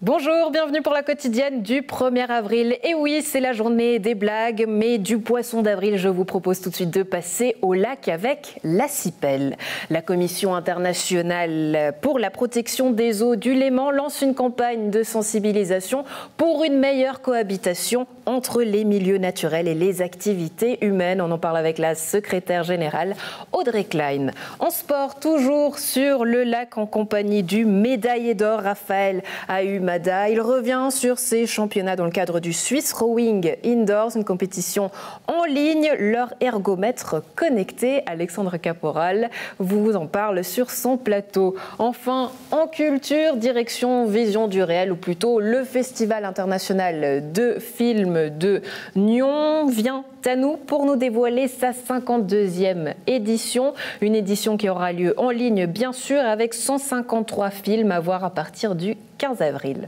Bonjour, bienvenue pour la quotidienne du 1er avril. Et oui, c'est la journée des blagues, mais du poisson d'avril, je vous propose tout de suite de passer au lac avec la CIPEL. La Commission internationale pour la protection des eaux du Léman lance une campagne de sensibilisation pour une meilleure cohabitation entre les milieux naturels et les activités humaines. On en parle avec la secrétaire générale Audrey Klein. En sport, toujours sur le lac en compagnie du médaillé d'or Raphaël Ahumada. Il revient sur ses championnats dans le cadre du Swiss Rowing Indoors, une compétition en ligne, leur ergomètre connecté. Alexandre Caporal vous en parle sur son plateau. Enfin, en culture, direction Vision du réel, ou plutôt le Festival international de films de Nyon vient à nous pour nous dévoiler sa 52e édition. Une édition qui aura lieu en ligne, bien sûr, avec 153 films à voir à partir du 15 avril.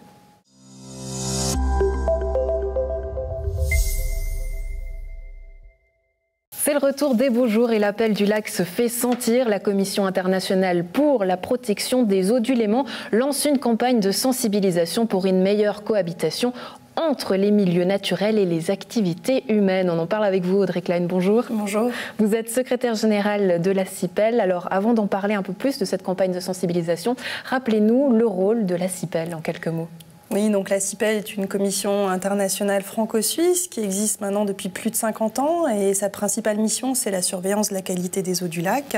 C'est le retour des beaux jours et l'appel du lac se fait sentir. La Commission internationale pour la protection des eaux du Léman lance une campagne de sensibilisation pour une meilleure cohabitation entre les milieux naturels et les activités humaines. On en parle avec vous, Audrey Klein. Bonjour. Bonjour. Vous êtes secrétaire générale de la CIPEL. Alors, avant d'en parler un peu plus de cette campagne de sensibilisation, rappelez-nous le rôle de la CIPEL en quelques mots. Oui, donc la CIPEL est une commission internationale franco-suisse qui existe maintenant depuis plus de 50 ans et sa principale mission, c'est la surveillance de la qualité des eaux du lac.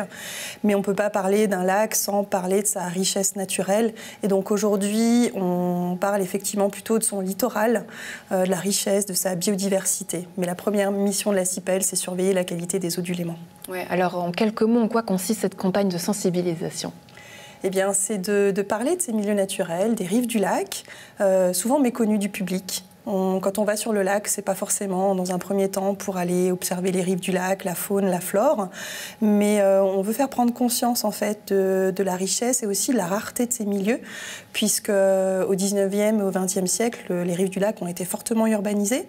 Mais on ne peut pas parler d'un lac sans parler de sa richesse naturelle. Et donc aujourd'hui, on parle effectivement plutôt de son littoral, de la richesse, de sa biodiversité. Mais la première mission de la CIPEL, c'est surveiller la qualité des eaux du Léman. Ouais, alors en quelques mots, en quoi consiste cette campagne de sensibilisation ? Eh bien, c'est de parler de ces milieux naturels, des rives du lac, souvent méconnus du public. Quand on va sur le lac, c'est pas forcément dans un premier temps pour aller observer les rives du lac, la faune, la flore, mais on veut faire prendre conscience en fait de la richesse et aussi de la rareté de ces milieux, puisque au 19e et au 20e siècle, les rives du lac ont été fortement urbanisées.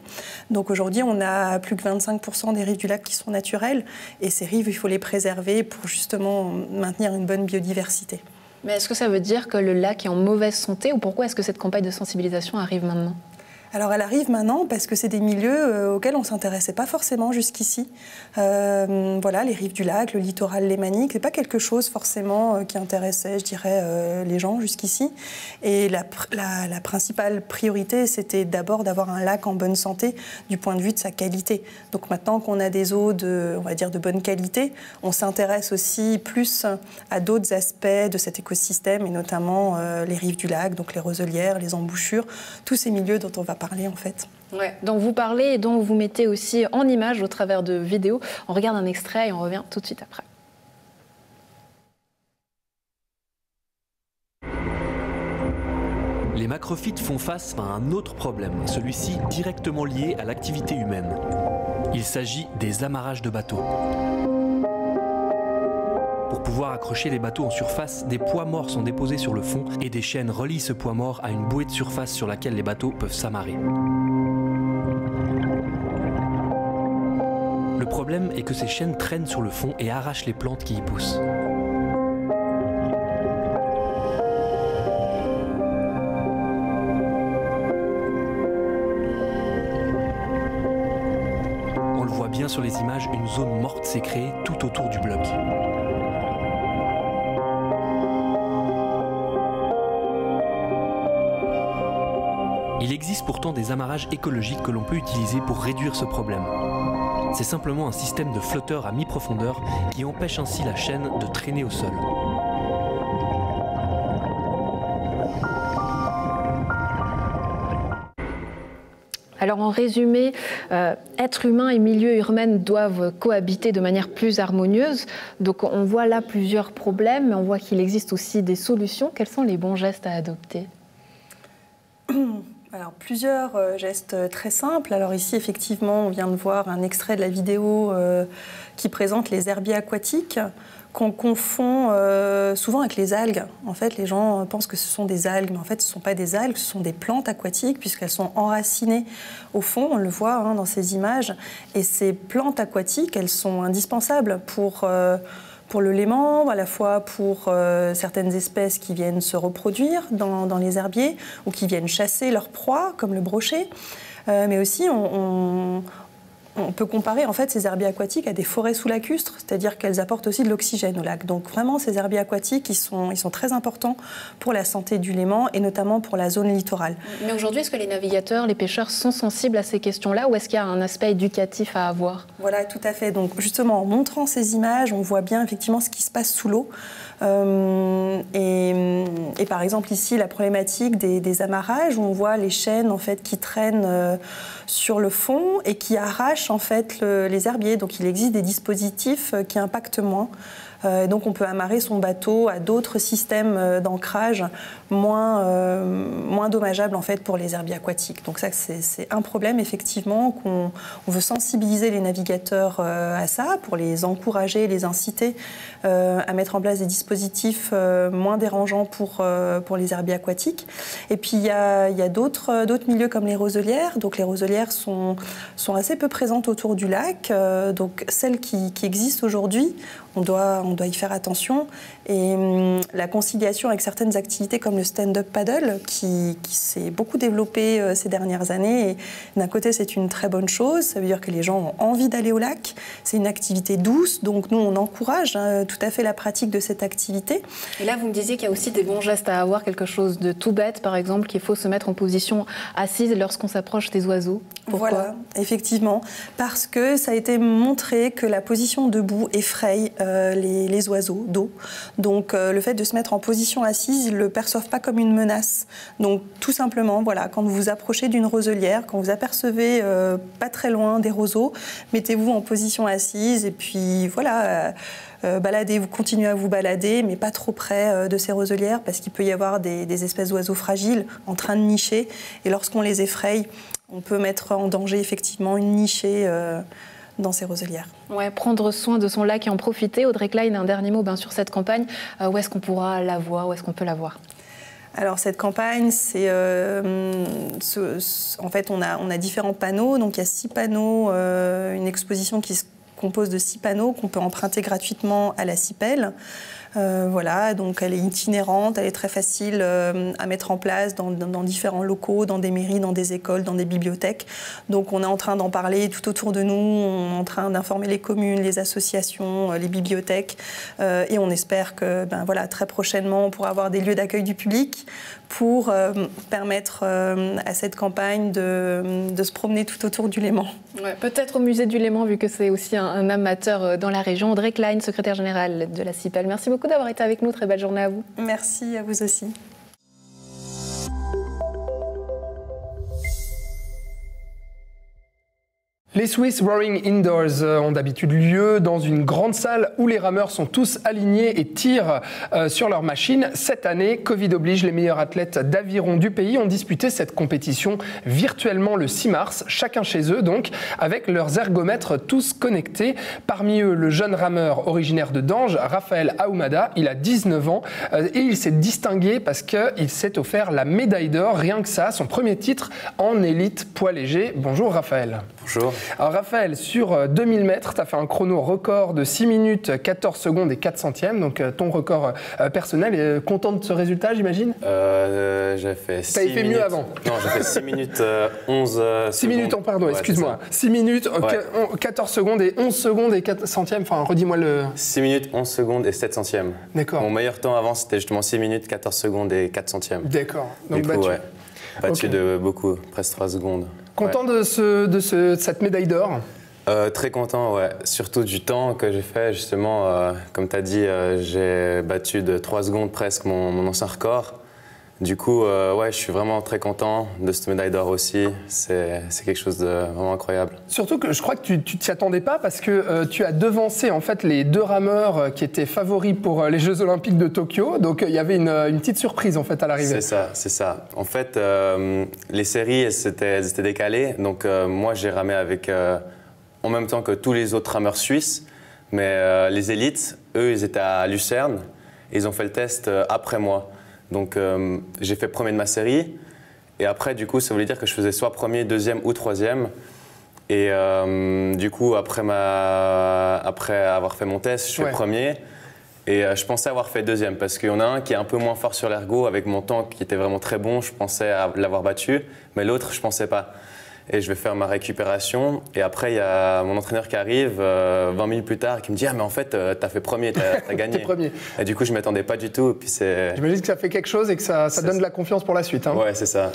Donc aujourd'hui, on a plus que 25% des rives du lac qui sont naturelles, et ces rives, il faut les préserver pour justement maintenir une bonne biodiversité. Mais est-ce que ça veut dire que le lac est en mauvaise santé, ou pourquoi est-ce que cette campagne de sensibilisation arrive maintenant ? Alors elle arrive maintenant parce que c'est des milieux auxquels on ne s'intéressait pas forcément jusqu'ici. Voilà, les rives du lac, le littoral lémanique, ce n'est pas quelque chose forcément qui intéressait, je dirais, les gens jusqu'ici. Et la principale priorité, c'était d'abord d'avoir un lac en bonne santé du point de vue de sa qualité. Donc maintenant qu'on a des eaux on va dire, de bonne qualité, on s'intéresse aussi plus à d'autres aspects de cet écosystème, et notamment les rives du lac, donc les roselières, les embouchures, tous ces milieux dont on va parler en fait. Ouais, dont vous parlez et dont vous mettez aussi en images au travers de vidéos. On regarde un extrait et on revient tout de suite après. Les macrophytes font face à un autre problème, celui-ci directement lié à l'activité humaine. Il s'agit des amarrages de bateaux. Pour pouvoir accrocher les bateaux en surface, des poids morts sont déposés sur le fond et des chaînes relient ce poids mort à une bouée de surface sur laquelle les bateaux peuvent s'amarrer. Le problème est que ces chaînes traînent sur le fond et arrachent les plantes qui y poussent. On le voit bien sur les images, une zone morte s'est créée tout autour du bloc. Il existe pourtant des amarrages écologiques que l'on peut utiliser pour réduire ce problème. C'est simplement un système de flotteurs à mi-profondeur qui empêche ainsi la chaîne de traîner au sol. Alors en résumé, êtres humains et milieux urbains doivent cohabiter de manière plus harmonieuse. Donc on voit là plusieurs problèmes, mais on voit qu'il existe aussi des solutions. Quels sont les bons gestes à adopter ? Alors, plusieurs gestes très simples. Alors ici, effectivement, on vient de voir un extrait de la vidéo qui présente les herbiers aquatiques qu'on confond souvent avec les algues. En fait, les gens pensent que ce sont des algues, mais en fait, ce ne sont pas des algues, ce sont des plantes aquatiques, puisqu'elles sont enracinées au fond, on le voit dans ces images. Et ces plantes aquatiques, elles sont indispensables pour le léman, à la fois pour certaines espèces qui viennent se reproduire dans les herbiers ou qui viennent chasser leurs proies, comme le brochet. Mais aussi, on peut comparer en fait ces herbiers aquatiques à des forêts sous lacustres, c'est-à-dire qu'elles apportent aussi de l'oxygène au lac. Donc vraiment, ces herbiers aquatiques, ils sont très importants pour la santé du Léman et notamment pour la zone littorale. Mais aujourd'hui, est-ce que les navigateurs, les pêcheurs sont sensibles à ces questions-là ou est-ce qu'il y a un aspect éducatif à avoir? Voilà, tout à fait. Donc justement, en montrant ces images, on voit bien effectivement ce qui se passe sous l'eau. Et par exemple ici, la problématique des amarrages, où on voit les chaînes en fait qui traînent sur le fond et qui arrachent en fait les herbiers. Donc il existe des dispositifs qui impactent moins. Donc on peut amarrer son bateau à d'autres systèmes d'ancrage moins dommageables en fait pour les herbiers aquatiques. Donc ça c'est un problème effectivement qu'on veut sensibiliser les navigateurs à ça pour les encourager, les inciter à mettre en place des dispositifs moins dérangeants pour les herbiers aquatiques. Et puis il y a d'autres milieux comme les roselières. Donc les roselières sont assez peu présentes autour du lac. Donc celles qui existent aujourd'hui, on doit y faire attention. Et la conciliation avec certaines activités comme le stand-up paddle, qui s'est beaucoup développé ces dernières années. Et d'un côté, c'est une très bonne chose. Ça veut dire que les gens ont envie d'aller au lac. C'est une activité douce. Donc nous, on encourage tout à fait la pratique de cette activité. Et là, vous me disiez qu'il y a aussi des bons gestes à avoir, quelque chose de tout bête, par exemple, qu'il faut se mettre en position assise lorsqu'on s'approche des oiseaux. Pourquoi ? Voilà, effectivement. Parce que ça a été montré que la position debout effraie les oiseaux d'eau. Donc le fait de se mettre en position assise, ils ne le perçoivent pas comme une menace. Donc tout simplement, voilà, quand vous vous approchez d'une roselière, quand vous apercevez pas très loin des roseaux, mettez-vous en position assise et puis voilà, vous continuez à vous balader, mais pas trop près de ces roselières parce qu'il peut y avoir des espèces d'oiseaux fragiles en train de nicher. Et lorsqu'on les effraie, on peut mettre en danger effectivement une nichée dans ces roselières. Ouais, prendre soin de son lac et en profiter. Audrey Klein, un dernier mot sur cette campagne. Où est-ce qu'on pourra la voir? Où est-ce qu'on peut la voir? Alors cette campagne, c'est en fait on a différents panneaux. Donc il y a 6 panneaux, une exposition qui se compose de 6 panneaux qu'on peut emprunter gratuitement à la CIPEL. Voilà, donc elle est itinérante, elle est très facile à mettre en place dans différents locaux, dans des mairies, dans des écoles, dans des bibliothèques. Donc on est en train d'en parler tout autour de nous, on est en train d'informer les communes, les associations, les bibliothèques et on espère que voilà, très prochainement on pourra avoir des lieux d'accueil du public pour permettre à cette campagne de se promener tout autour du Léman. Ouais, peut-être au musée du Léman vu que c'est aussi un amateur dans la région. Audrey Klein, secrétaire générale de la CIPEL. Merci beaucoup d'avoir été avec nous. Très belle journée à vous. Merci à vous aussi. Les Swiss Rowing Indoors ont d'habitude lieu dans une grande salle où les rameurs sont tous alignés et tirent sur leur machine. Cette année, Covid oblige, les meilleurs athlètes d'aviron du pays ont disputé cette compétition virtuellement le 6 mars, chacun chez eux donc, avec leurs ergomètres tous connectés. Parmi eux, le jeune rameur originaire de Dange, Raphaël Aoumada, il a 19 ans et il s'est distingué parce qu'il s'est offert la médaille d'or, rien que ça, son premier titre en élite poids léger. Bonjour Raphaël. Bonjour. Alors Raphaël, sur 2000 mètres, tu as fait un chrono record de 6 minutes, 14 secondes et 4 centièmes, donc ton record personnel. Content de ce résultat, j'imagine? J'ai fait 6 minutes... fait mieux avant? Non, j'ai fait 6 minutes 11 6 minutes, pardon, ouais, excuse-moi. 6 minutes, ouais. 14 secondes et 11 secondes et 4 centièmes, enfin redis-moi le... 6 minutes, 11 secondes et 7 centièmes. D'accord. Mon meilleur temps avant, c'était justement 6 minutes, 14 secondes et 4 centièmes. D'accord. Donc du coup, ouais, battu de beaucoup, presque 3 secondes. Content de cette médaille d'or? Très content, ouais. Surtout du temps que j'ai fait, justement. Comme tu as dit, j'ai battu de 3 secondes presque mon ancien record. Du coup, ouais, je suis vraiment très content de cette médaille d'or aussi. C'est quelque chose de vraiment incroyable. Surtout que je crois que tu t'y attendais pas parce que tu as devancé en fait les 2 rameurs qui étaient favoris pour les Jeux Olympiques de Tokyo. Donc il y avait une petite surprise en fait à l'arrivée. C'est ça. En fait, les séries elles étaient décalées. Donc moi j'ai ramé avec en même temps que tous les autres rameurs suisses. Mais les élites, eux, ils étaient à Lucerne et ils ont fait le test après moi. Donc j'ai fait premier de ma série et après du coup ça voulait dire que je faisais soit premier, deuxième ou troisième et du coup après avoir fait mon test je fais premier Et je pensais avoir fait deuxième parce qu'il y en a un qui est un peu moins fort sur l'ergot avec mon temps qui était vraiment très bon. Je pensais l'avoir battu, mais l'autre, je pensais pas. Et je vais faire ma récupération. Et après, il y a mon entraîneur qui arrive 20 minutes plus tard qui me dit « Ah, mais en fait, t'as fait premier, t'as gagné. » premier. Et du coup, je ne m'attendais pas du tout. Puis j'imagine que ça fait quelque chose et que ça donne de la confiance pour la suite. Hein. Ouais, c'est ça.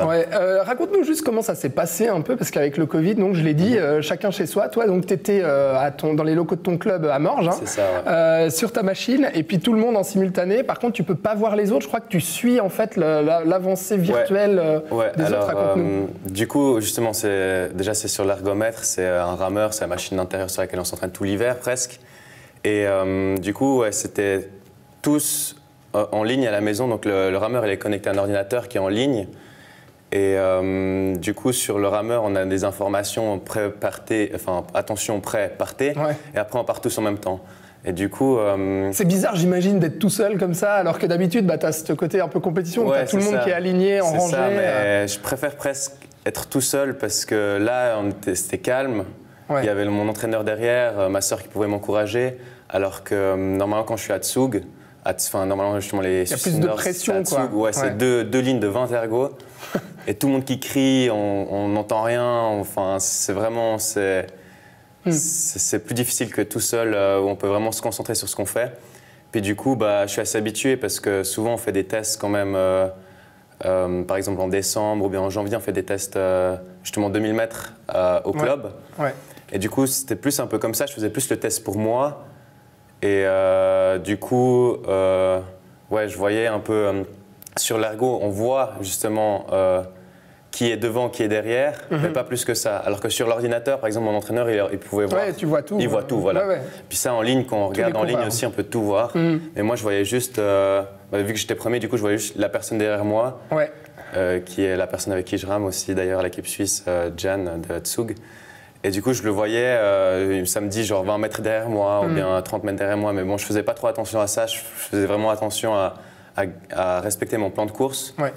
Ouais, raconte-nous juste comment ça s'est passé un peu, parce qu'avec le Covid, donc, je l'ai dit, chacun chez soi. Toi, tu étais dans les locaux de ton club à Morges, c'est ça, sur ta machine, et puis tout le monde en simultané. Par contre, tu ne peux pas voir les autres. Je crois que tu suis en fait l'avancée virtuelle des autres. Raconte-nous. Du coup, justement, c'est sur l'ergomètre, c'est un rameur, c'est la machine d'intérieur sur laquelle on s'entraîne tout l'hiver presque. Et du coup, c'était tous en ligne à la maison. Donc le rameur, il est connecté à un ordinateur qui est en ligne. Et du coup, sur le rameur, on a des informations prêt, partez, enfin attention, prêt, partez. Ouais. Et après, on part tous en même temps. Et du coup, c'est bizarre, j'imagine, d'être tout seul comme ça, alors que d'habitude, tu as ce côté un peu compétition, tu as tout le monde qui est aligné, en rangée. Ça, mais je préfère presque être tout seul parce que là, c'était calme. Ouais. Il y avait mon entraîneur derrière, ma sœur qui pouvait m'encourager, alors que normalement, quand je suis à Tsug, normalement, justement, les il y a plus de pression, Tsug, ouais, c'est deux lignes de 20 ergots, et tout le monde qui crie, on n'entend rien, enfin, c'est vraiment... C'est plus difficile que tout seul, où on peut vraiment se concentrer sur ce qu'on fait. Puis du coup, je suis assez habitué parce que souvent on fait des tests quand même, par exemple en décembre ou bien en janvier, on fait des tests justement 2000 mètres au club. Ouais. Et du coup, c'était plus un peu comme ça, je faisais plus le test pour moi. Et du coup, je voyais un peu sur l'ergot, on voit justement... qui est devant, qui est derrière, mais pas plus que ça. Alors que sur l'ordinateur, par exemple, mon entraîneur, il pouvait voir. Ouais, tu vois tout. Il voit tout, voilà. Ouais. Puis ça, en ligne, quand on regarde en ligne aussi, on peut tout voir. Et moi, je voyais juste, vu que j'étais premier, du coup, je voyais juste la personne derrière moi, qui est la personne avec qui je rame aussi, d'ailleurs, l'équipe suisse, Jan de Tsug. Et du coup, je le voyais, ça me dit genre 20 mètres derrière moi, ou bien 30 mètres derrière moi. Mais bon, je faisais pas trop attention à ça. Je faisais vraiment attention à respecter mon plan de course. Ouais.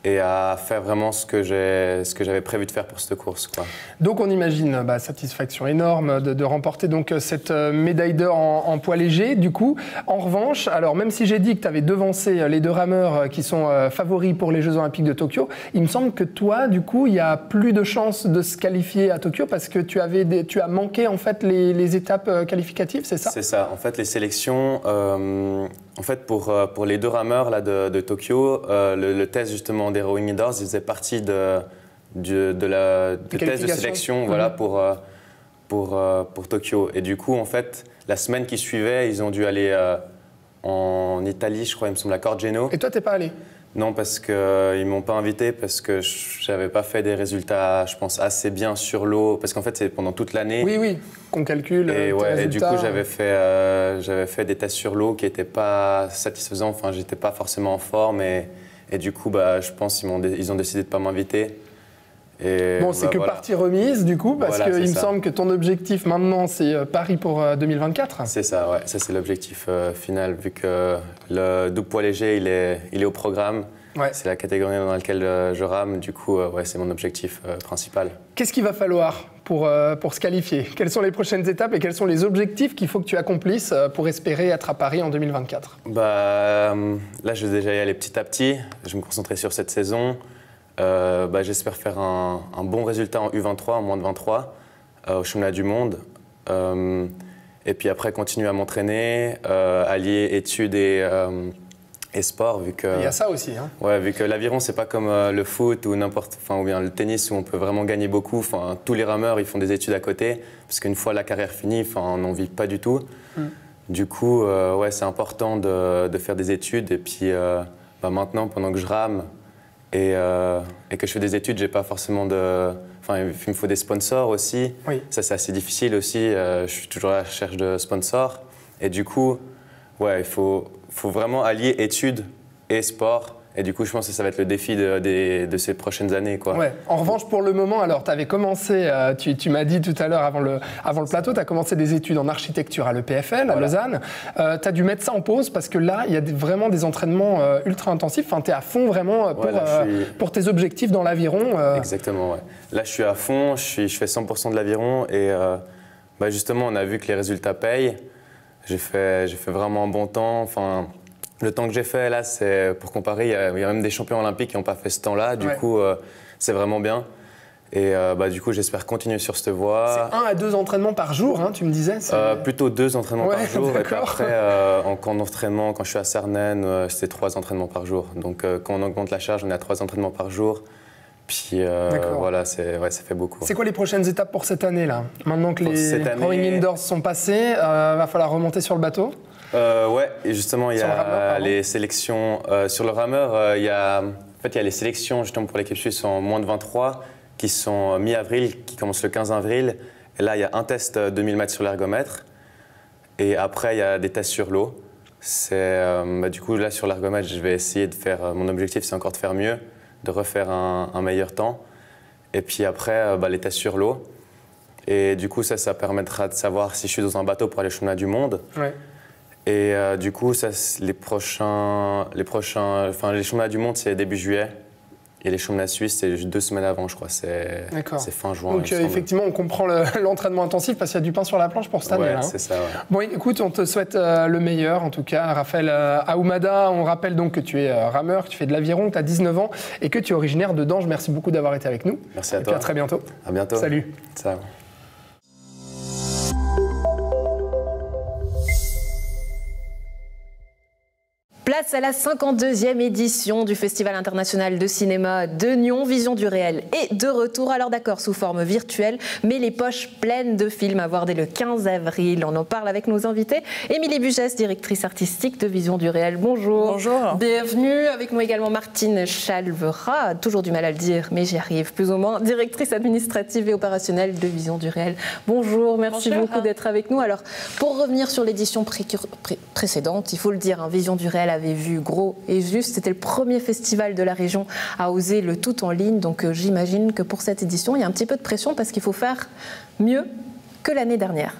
Et à faire vraiment ce que j'avais prévu de faire pour cette course, quoi. Donc on imagine satisfaction énorme de remporter donc cette médaille d'or en poids léger. Du coup, en revanche, alors même si j'ai dit que tu avais devancé les deux rameurs qui sont favoris pour les Jeux Olympiques de Tokyo, il me semble que toi, du coup, il y a plus de chances de se qualifier à Tokyo parce que tu as manqué en fait les étapes qualificatives, c'est ça? C'est ça. En fait, les sélections. En fait, pour les deux rameurs là, de Tokyo, le test justement des rowing indoors, il faisait partie du test de sélection voilà, pour Tokyo. Et du coup, en fait, la semaine qui suivait, ils ont dû aller en Italie, je crois, il me semble, à Corgeno. Et toi, t'es pas allé? Non, parce qu'ils ne m'ont pas invité, parce que je n'avais pas fait des résultats, je pense, assez bien sur l'eau. Parce qu'en fait, c'est pendant toute l'année. Oui, qu'on calcule. Et du coup, j'avais fait des tests sur l'eau qui n'étaient pas satisfaisants. Enfin, je n'étais pas forcément en forme. Et du coup, je pense qu'ils ont décidé de ne pas m'inviter. Bon, c'est que partie remise, du coup, parce qu'il me semble que ton objectif maintenant, c'est Paris pour 2024. C'est ça, ouais. Ça, c'est l'objectif final, vu que le double poids léger, il est au programme. Ouais. C'est la catégorie dans laquelle je rame. Du coup, c'est mon objectif principal. Qu'est-ce qu'il va falloir pour se qualifier? Quelles sont les prochaines étapes et quels sont les objectifs qu'il faut que tu accomplisses pour espérer être à Paris en 2024? Là, je vais déjà y aller petit à petit. Je vais me concentrer sur cette saison. J'espère faire un bon résultat en U23, en moins de 23, au championnat du monde. Et puis après, continuer à m'entraîner, allier études et sport. Vu que, il y a ça aussi. Hein. Ouais, vu que l'aviron, c'est pas comme le foot ou bien le tennis où on peut vraiment gagner beaucoup. Enfin, tous les rameurs, ils font des études à côté, parce qu'une fois la carrière finie, on n'en vit pas du tout. Du coup, c'est important de faire des études. Et puis maintenant, pendant que je rame, et que je fais des études, j'ai pas forcément il me faut des sponsors aussi. Oui. Ça, c'est assez difficile aussi. Je suis toujours à la recherche de sponsors. Et du coup, il faut vraiment allier études et sport. Et du coup, je pense que ça va être le défi de ces prochaines années, quoi. Ouais. En revanche, pour le moment, alors, tu avais commencé, tu m'as dit tout à l'heure avant le plateau, tu as commencé des études en architecture à l'EPFL, à Lausanne. Tu as dû mettre ça en pause parce que là, il y a vraiment des entraînements ultra intensifs. Enfin, tu es à fond vraiment pour tes objectifs dans l'aviron. Exactement, ouais. Là, je suis à fond, je fais 100% de l'aviron et justement, on a vu que les résultats payent. J'ai fait vraiment un bon temps. Enfin, le temps que j'ai fait là, c'est pour comparer, il y a même des champions olympiques qui n'ont pas fait ce temps-là. Du coup, c'est vraiment bien. Et du coup, j'espère continuer sur cette voie. C'est 1 à 2 entraînements par jour, hein, tu me disais Plutôt 2 entraînements par jour. Et puis après, en camp d'entraînement, quand je suis à Cernen, c'est 3 entraînements par jour. Donc quand on augmente la charge, on est à 3 entraînements par jour. Puis voilà, ça fait beaucoup. C'est quoi les prochaines étapes pour cette année-là? Maintenant que les Rowing Indoors sont passés, va falloir remonter sur le bateau? Ouais, et justement, il y a les sélections. Sur le rameur, il y a les sélections justement pour l'équipe suisse en moins de 23 qui sont mi-avril, qui commencent le 15 avril. Et là, il y a un test 2000 mètres sur l'ergomètre. Et après, il y a des tests sur l'eau. Du coup, là, sur l'ergomètre, je vais essayer de faire. Mon objectif, c'est encore de faire mieux, de refaire un meilleur temps. Et puis après, les tests sur l'eau. Et du coup, ça permettra de savoir si je suis dans un bateau pour aller au championnat du monde. Ouais. Et du coup, les championnats du monde, c'est début juillet. Et les championnats suisses, c'est 2 semaines avant, je crois. C'est fin juin. Donc effectivement, on comprend l'entraînement intensif parce qu'il y a du pain sur la planche pour cette année. Ouais, c'est ça. Ouais. Bon, écoute, on te souhaite le meilleur, en tout cas. Raphaël Ahumada, on rappelle donc que tu es rameur, que tu fais de l'aviron, que tu as 19 ans et que tu es originaire de Dange. Merci beaucoup d'avoir été avec nous. Merci à toi. Et puis à très bientôt. À bientôt. Salut. Ciao. Place à la 52e édition du Festival international de cinéma de Nyon. Vision du réel est de retour, alors d'accord sous forme virtuelle, mais les poches pleines de films à voir dès le 15 avril. On en parle avec nos invités. Émilie Bugès, directrice artistique de Vision du réel. Bonjour. Bonjour. Bienvenue. Avec moi également Martine Chalvera, toujours du mal à le dire, mais j'y arrive plus ou moins, directrice administrative et opérationnelle de Vision du réel. Bonjour, merci beaucoup d'être avec nous. Alors, pour revenir sur l'édition précédente, il faut le dire, Vision du réel avait vu gros et juste. C'était le premier festival de la région à oser le tout en ligne. Donc j'imagine que pour cette édition, il y a un petit peu de pression parce qu'il faut faire mieux que l'année dernière.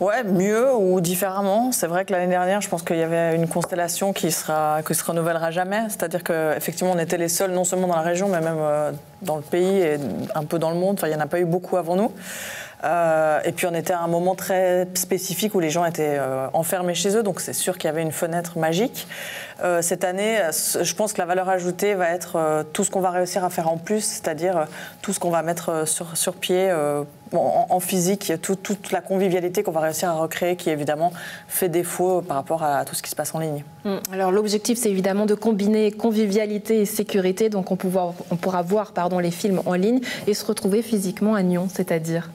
Ouais, mieux ou différemment. C'est vrai que l'année dernière, je pense qu'il y avait une constellation qui se renouvellera jamais. C'est-à-dire qu'effectivement, on était les seuls, non seulement dans la région, mais même dans le pays et un peu dans le monde. Enfin, il n'y en a pas eu beaucoup avant nous. Et puis on était à un moment très spécifique où les gens étaient enfermés chez eux, donc c'est sûr qu'il y avait une fenêtre magique. Cette année, je pense que la valeur ajoutée va être tout ce qu'on va réussir à faire en plus, c'est-à-dire tout ce qu'on va mettre sur pied en physique, toute la convivialité qu'on va réussir à recréer qui évidemment fait défaut par rapport à tout ce qui se passe en ligne. Alors l'objectif c'est évidemment de combiner convivialité et sécurité, donc on pourra voir les films en ligne et se retrouver physiquement à Nyon, c'est-à-dire ?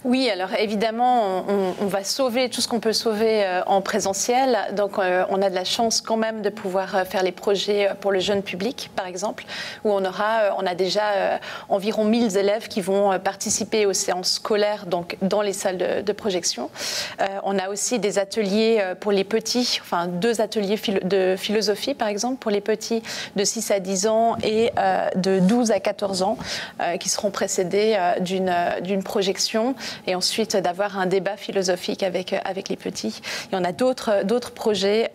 Oui, alors évidemment, on va sauver tout ce qu'on peut sauver en présentiel. Donc, on a de la chance quand même de pouvoir faire les projets pour le jeune public, par exemple, où on a déjà environ 1000 élèves qui vont participer aux séances scolaires, donc dans les salles de projection. On a aussi des ateliers pour les petits, enfin 2 ateliers de philosophie, par exemple, pour les petits de 6 à 10 ans et de 12 à 14 ans, qui seront précédés d'une projection. Et ensuite d'avoir un débat philosophique avec les petits. Et on a d'autres projets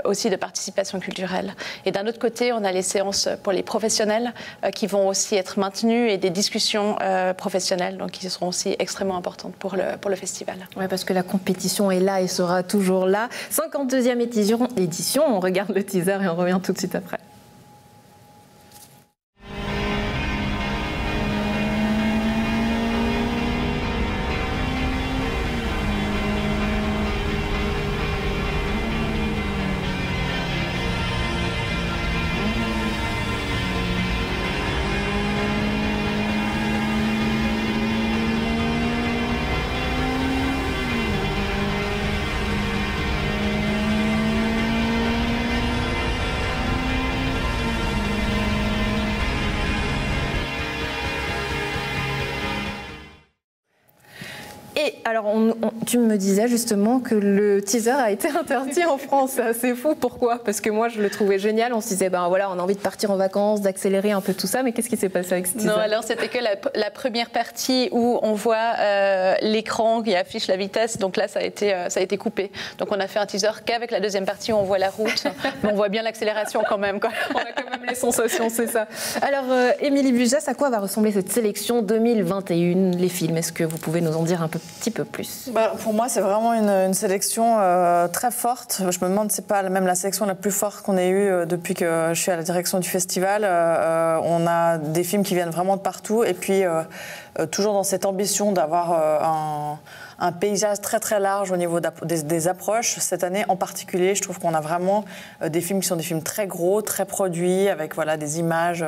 aussi de participation culturelle. Et d'un autre côté, on a les séances pour les professionnels qui vont aussi être maintenues et des discussions professionnelles, donc qui seront aussi extrêmement importantes pour le festival. Oui, parce que la compétition est là et sera toujours là. 52e édition, on regarde le teaser et on revient tout de suite après. Et alors, tu me disais justement que le teaser a été interdit en France. C'est fou. Pourquoi? Parce que moi, je le trouvais génial. On se disait, on a envie de partir en vacances, d'accélérer un peu tout ça. Mais qu'est-ce qui s'est passé avec ce teaser? Non, alors c'était que la première partie où on voit l'écran qui affiche la vitesse. Donc là, ça a été coupé. Donc on a fait un teaser qu'avec la deuxième partie où on voit la route. Mais on voit bien l'accélération quand même, quoi. On a quand même les sensations, c'est ça. Alors, Émilie Bugès, à quoi va ressembler cette sélection 2021? Les films, est-ce que vous pouvez nous en dire un petit peu plus? Pour moi, c'est vraiment une sélection très forte. Je me demande si c'est pas même la sélection la plus forte qu'on ait eue depuis que je suis à la direction du festival. On a des films qui viennent vraiment de partout et puis toujours dans cette ambition d'avoir un paysage très très large au niveau des approches. Cette année en particulier, je trouve qu'on a vraiment des films qui sont des films très gros, très produits, avec des images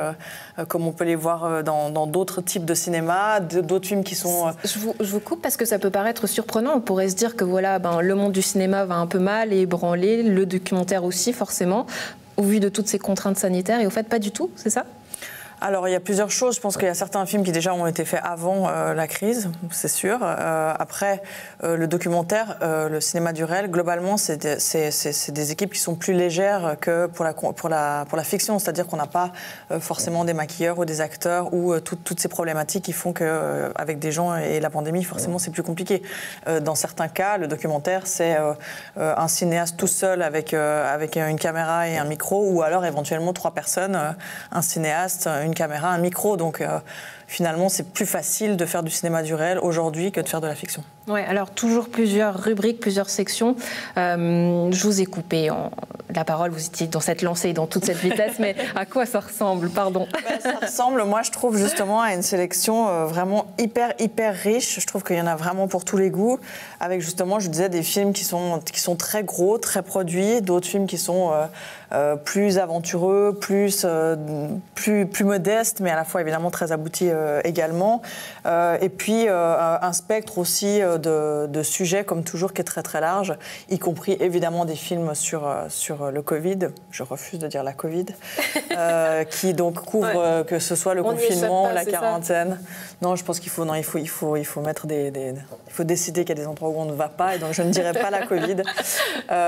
comme on peut les voir dans d'autres types de cinéma, d'autres films qui sont... Je vous coupe parce que ça peut paraître surprenant. On pourrait se dire que le monde du cinéma va un peu mal et ébranlé, le documentaire aussi forcément, au vu de toutes ces contraintes sanitaires, et au fait pas du tout, c'est ça ? Alors, il y a plusieurs choses. Je pense qu'il y a certains films qui déjà ont été faits avant la crise, c'est sûr. Après, le documentaire, le cinéma du réel, globalement, c'est des équipes qui sont plus légères que pour la fiction. C'est-à-dire qu'on n'a pas forcément des maquilleurs ou des acteurs ou toutes ces problématiques qui font qu'avec des gens et la pandémie, forcément, c'est plus compliqué. Dans certains cas, le documentaire, c'est un cinéaste tout seul avec une caméra et un micro, ou alors éventuellement 3 personnes, un cinéaste, une caméra, un micro. Donc finalement, c'est plus facile de faire du cinéma du réel aujourd'hui que de faire de la fiction. Oui, alors toujours plusieurs rubriques, plusieurs sections. Je vous ai coupé la parole, vous étiez dans cette lancée, dans toute cette vitesse, mais à quoi ça ressemble, pardon? Ça ressemble, moi je trouve justement à une sélection vraiment hyper riche. Je trouve qu'il y en a vraiment pour tous les goûts, avec justement, je disais, des films qui sont très gros, très produits, d'autres films qui sont plus aventureux, plus modestes, mais à la fois évidemment très aboutis également. Et puis un spectre aussi de sujets, comme toujours, qui est très très large, y compris évidemment des films sur le Covid. Je refuse de dire la Covid, qui donc couvre que ce soit le confinement, la quarantaine. Non, je pense qu'il faut mettre il faut décider qu'il y a des endroits où on ne va pas, et donc je ne dirais pas la Covid.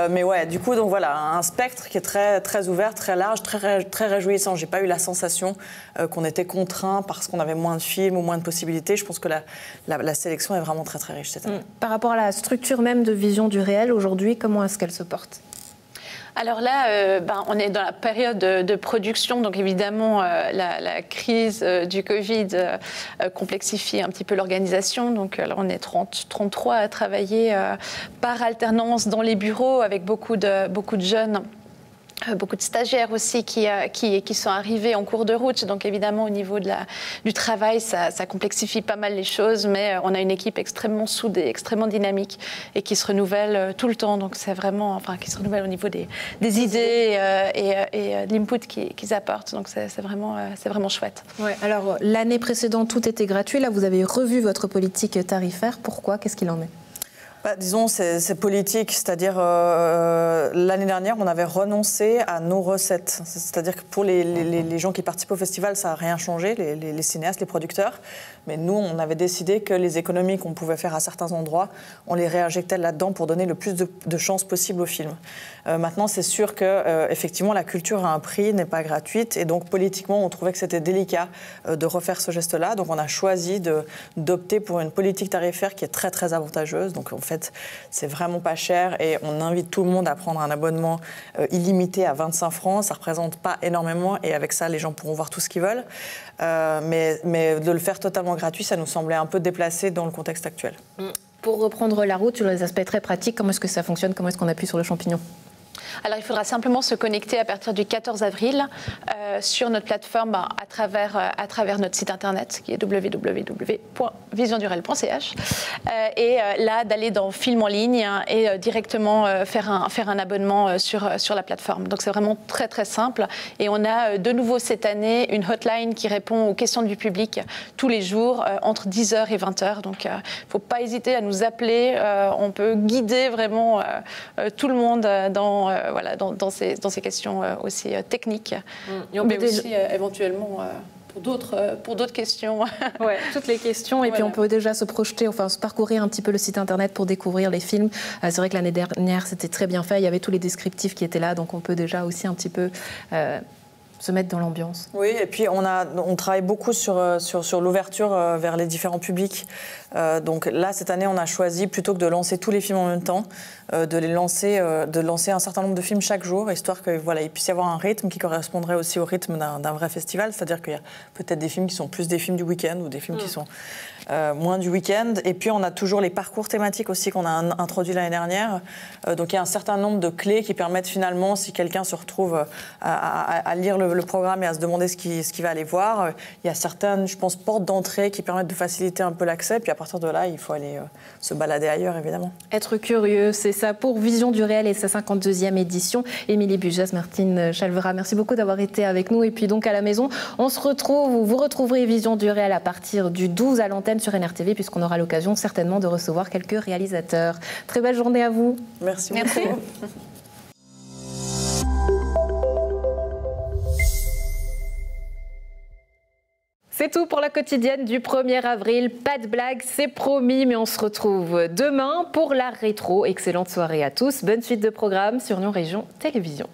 Mais ouais, du coup, donc voilà, un spectre qui est très très ouvert, très large, très réjouissant. J'ai pas eu la sensation qu'on était contraint parce qu'on avait moins de films ou moins de possibilités. Je pense que la sélection est vraiment très très riche cette année. Par rapport à la structure même de vision du réel aujourd'hui, comment est-ce qu'elle se porte ? Alors là, on est dans la période de production, donc évidemment la crise du Covid complexifie un petit peu l'organisation. Donc là, on est 33 à travailler par alternance dans les bureaux avec beaucoup de jeunes. Beaucoup de stagiaires aussi qui sont arrivés en cours de route. Donc évidemment, au niveau du travail, ça complexifie pas mal les choses, mais on a une équipe extrêmement soudée, extrêmement dynamique et qui se renouvelle tout le temps. Donc c'est vraiment, qui se renouvelle au niveau des idées et de l'input qu'ils apportent. Donc c'est vraiment chouette. Ouais. Alors l'année précédente, tout était gratuit. Là, vous avez revu votre politique tarifaire. Pourquoi ? Qu'est-ce qu'il en est ? Disons, c'est politique, c'est-à-dire l'année dernière, on avait renoncé à nos recettes. C'est-à-dire que pour les gens qui participent au festival, ça n'a rien changé, les cinéastes, les producteurs. Mais nous, on avait décidé que les économies qu'on pouvait faire à certains endroits, on les réinjectait là-dedans pour donner le plus de chances possible au film. Maintenant, c'est sûr que effectivement, la culture a un prix, n'est pas gratuite. Et donc, politiquement, on trouvait que c'était délicat de refaire ce geste-là. Donc, on a choisi d'opter pour une politique tarifaire qui est très, très avantageuse. Donc, en fait, c'est vraiment pas cher et on invite tout le monde à prendre un abonnement illimité à 25 francs. Ça représente pas énormément et avec ça, les gens pourront voir tout ce qu'ils veulent. Mais de le faire totalement gratuit, ça nous semblait un peu déplacé dans le contexte actuel. Pour reprendre la route sur les aspects très pratiques, comment est-ce que ça fonctionne ? Comment est-ce qu'on appuie sur le champignon ? Alors, il faudra simplement se connecter à partir du 14 avril sur notre plateforme à travers notre site internet qui est www.visiondurel.ch et là, d'aller dans Film en ligne et directement faire un abonnement sur la plateforme. Donc, c'est vraiment très, très simple. Et on a de nouveau cette année une hotline qui répond aux questions du public tous les jours entre 10h et 20h. Donc, il ne faut pas hésiter à nous appeler. On peut guider vraiment tout le monde dans ces questions aussi techniques, mais aussi éventuellement pour d'autres questions. Ouais, toutes les questions. Et puis on peut déjà se projeter, se parcourir un petit peu le site internet pour découvrir les films. C'est vrai que l'année dernière, c'était très bien fait. Il y avait tous les descriptifs qui étaient là, donc on peut déjà aussi un petit peu se mettre dans l'ambiance. Oui, et puis on travaille beaucoup sur l'ouverture vers les différents publics. Donc là, cette année, on a choisi, plutôt que de lancer tous les films en même temps, de lancer un certain nombre de films chaque jour, histoire qu'il puisse y avoir un rythme qui correspondrait aussi au rythme d'un vrai festival. C'est-à-dire qu'il y a peut-être des films qui sont plus des films du week-end ou des films qui sont moins du week-end. Et puis on a toujours les parcours thématiques aussi qu'on a introduits l'année dernière. Donc il y a un certain nombre de clés qui permettent finalement, si quelqu'un se retrouve à lire le programme et à se demander ce qu'il va aller voir, il y a certaines, je pense, portes d'entrée qui permettent de faciliter un peu l'accès. Puis à partir de là, il faut aller se balader ailleurs, évidemment. Être curieux, c'est ça pour Vision du réel et sa 52e édition. Émilie Bujas, Martine Chalvera, merci beaucoup d'avoir été avec nous. Et puis donc à la maison, on se retrouve, vous retrouverez Vision du réel à partir du 12 à l'antenne sur NRTV, puisqu'on aura l'occasion certainement de recevoir quelques réalisateurs. Très belle journée à vous. Merci. Merci. C'est tout pour la quotidienne du 1er avril. Pas de blague, c'est promis, mais on se retrouve demain pour la rétro. Excellente soirée à tous. Bonne suite de programme sur Lyon Région Télévision.